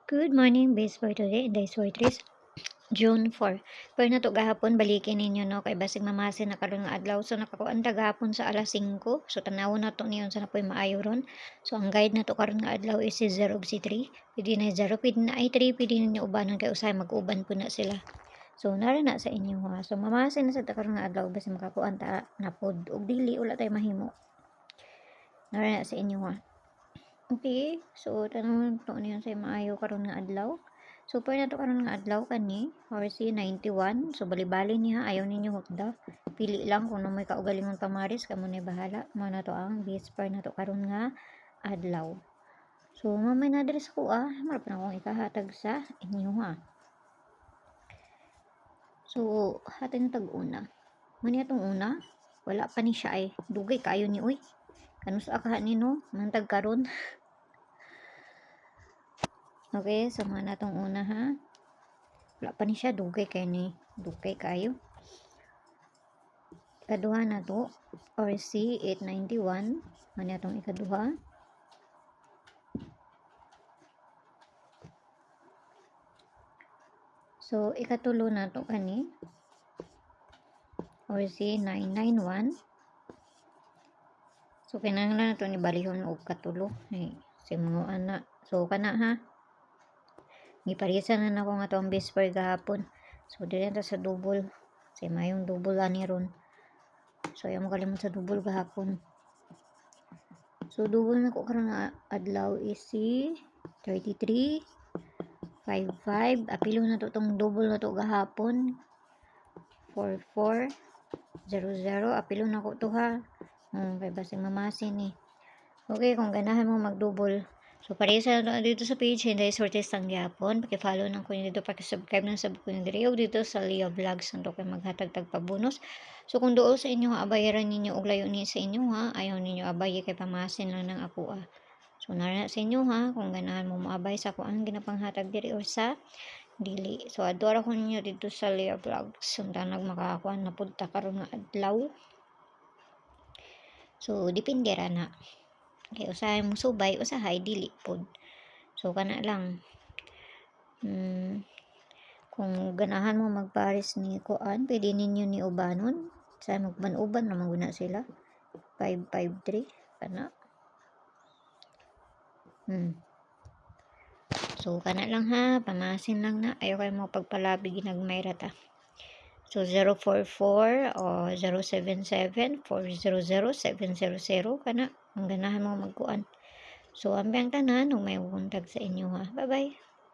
Good morning, base for today, days for 3, June 4. Pero na to gahapon, balikin ninyo no, kay basig mamasin na karon nga adlaw. So nakakuan ta gahapon sa alas 5. So tanawon na to niyon sa napoy maayo ron. So ang guide na to karon nga adlaw is si 0 ug si 3. Pwede na 0, pwede na ay 3, pwede ninyo ubanan kay usay mag-uban po na sila. So nara na sa inyo ha. So mamasin na sa ta karon nga adlaw basi makakuan ta na pod ug dili wala tay mahimo. Nara na sa inyo ha. Okay, so tanong to niyon sa maayo karon nga adlaw. Super na to karon nga adlaw kani RC 91. So bali-bali niya ayaw ninyo hukda. Pili lang kung may kaugalingong tamaris kamo na bahala. Mo na to ang base pair na to karon nga adlaw. So mamay na address ko marap na akong ikahatag sa inyo ha. So hatin tag-una. Mani atong una, wala pa ni siya ay dugay kayo ni uy. Kanus akaha ni no, mantag karon. Okay, so mga natong una ha. Wala pa ni siya, dugay kayo ni. Dugay kayo. Ikaduha na to, RC 891. Mga natong ikaduha. So, ikatulo na to kani. RC 991. So, kinahanglan na to ni balihon o katulo. Ay, si mga anak. So, kana ha. Giparisan na ako nga to ang base pair gahapon. So, dili na sa double. Kasi mayong double ani ron. So, ayaw mo kalimut sa double gahapon. So, double na ko karon nga adlaw is si 33, 55. Apilo na to tong double na to gahapon. 44, 00. Apilo na ko to ha. Kay basing mamasin eh. Okay, kung ganahan mo mag-double. So, parisa na dito sa page, hindi sortes ang gyapon. Paki-follow nang ko dito, paki-subscribe nang sab ko diri og dito sa Leo Vlogs nang kay maghatag-tag pa bonus. So, kung duol sa inyo abayaran ninyo og layo ni sa inyo ha, ayaw ninyo abay kay pamasin lang ng ako So, nara sa inyo ha, kung ganahan mo maabay sa kuan ginapanghatag diri or sa dili. So, adora ko ninyo dito sa Leo Vlogs. Sundan makakuan na pud ta karon nga adlaw. So, depende ra na. Okay, usahay mo subay, usahay dili pod. So, kana lang. Kung ganahan mo magpares ni kuan, pwede ninyo ni ubanon. Sa magban-uban na maguna sila. 553 kana. So, kana lang ha, pamasin lang na. Ayaw kayo mo pagpalabi ginagmayra ta. So, 044 o 077 400 700 kana. Ang ganahan mo magkuan. So, ambang tanan, may untag sa inyo ha. Bye-bye.